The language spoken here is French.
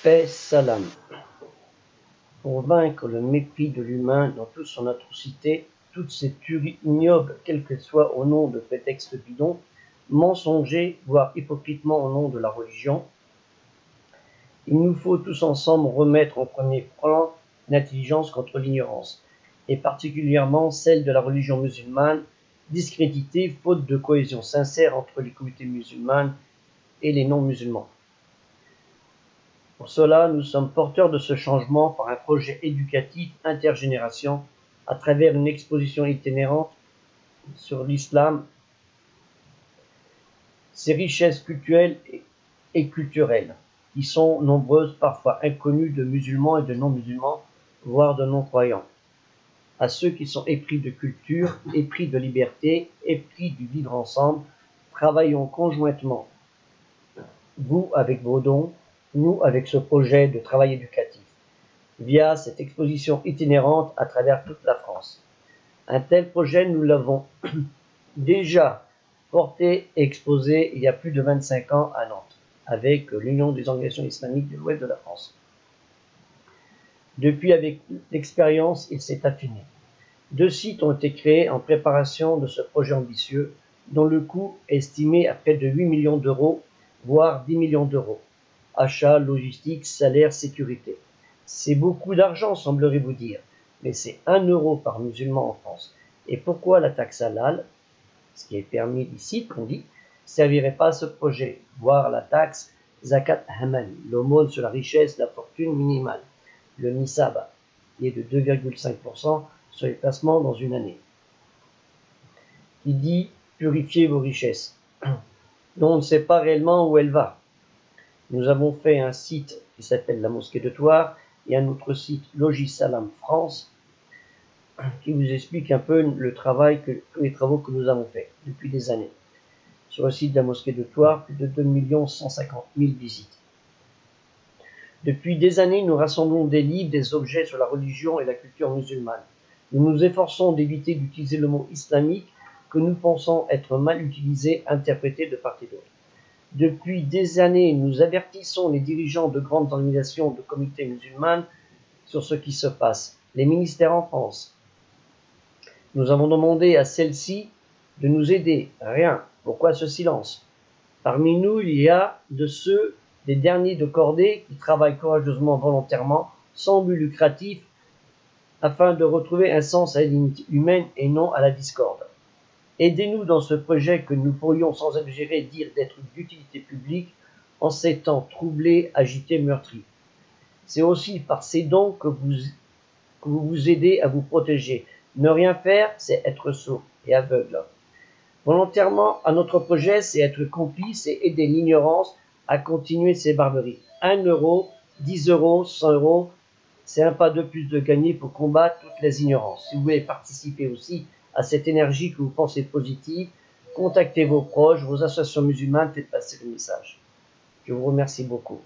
Paix, salam. Pour vaincre le mépris de l'humain dans toute son atrocité, toute cette tuerie ignoble, quel que soit au nom de prétextes bidons, mensongers, voire hypocritement au nom de la religion, il nous faut tous ensemble remettre en premier plan l'intelligence contre l'ignorance, et particulièrement celle de la religion musulmane, discréditée faute de cohésion sincère entre les communautés musulmanes et les non-musulmans. Pour cela, nous sommes porteurs de ce changement par un projet éducatif intergénération à travers une exposition itinérante sur l'islam, ses richesses culturelles et culturelles, qui sont nombreuses, parfois inconnues de musulmans et de non-musulmans, voire de non-croyants. À ceux qui sont épris de culture, épris de liberté, épris du vivre ensemble, travaillons conjointement, vous avec vos dons, nous avec ce projet de travail éducatif, via cette exposition itinérante à travers toute la France. Un tel projet, nous l'avons déjà porté et exposé il y a plus de 25 ans à Nantes, avec l'Union des organisations islamiques de l'Ouest de la France. Depuis, avec l'expérience, il s'est affiné. 2 sites ont été créés en préparation de ce projet ambitieux, dont le coût est estimé à près de 8 millions d'euros, voire 10 millions d'euros. Achat, logistique, salaire, sécurité. C'est beaucoup d'argent, semblerait-vous dire, mais c'est 1 euro par musulman en France. Et pourquoi la taxe halal, ce qui est permis d'ici, qu'on dit, servirait pas à ce projet, voire la taxe zakat hamali, l'aumône sur la richesse, la fortune minimale, le nisaba, qui est de 2,5% sur les placements dans une année. Qui dit purifier vos richesses, dont on ne sait pas réellement où elle va. Nous avons fait un site qui s'appelle la Mosquée de Thouars et un autre site Logisalam France qui vous explique un peu tous les travaux que nous avons faits depuis des années. Sur le site de la Mosquée de Thouars, plus de 2 150 000 visites. Depuis des années, nous rassemblons des livres, des objets sur la religion et la culture musulmane. Nous nous efforçons d'éviter d'utiliser le mot islamique que nous pensons être mal utilisé, interprété de part et d'autre. Depuis des années, nous avertissons les dirigeants de grandes organisations de communautés musulmanes sur ce qui se passe, les ministères en France. Nous avons demandé à celles-ci de nous aider. Rien. Pourquoi ce silence? Parmi nous, il y a des derniers de cordée qui travaillent courageusement, volontairement, sans but lucratif, afin de retrouver un sens à la dignité humaine et non à la discorde. Aidez-nous dans ce projet que nous pourrions sans exagérer dire d'être d'utilité publique en ces temps troublés, agités, meurtris. C'est aussi par ces dons que vous vous aidez à vous protéger. Ne rien faire, c'est être sourd et aveugle. Volontairement, à notre projet, c'est être complice et aider l'ignorance à continuer ces barbaries. 1 euro, 10 euros, 100 euros, c'est un pas de plus de gagner pour combattre toutes les ignorances. Si vous voulez participer aussi à cette énergie que vous pensez positive, contactez vos proches, vos associations musulmanes, faites passer le message. Je vous remercie beaucoup.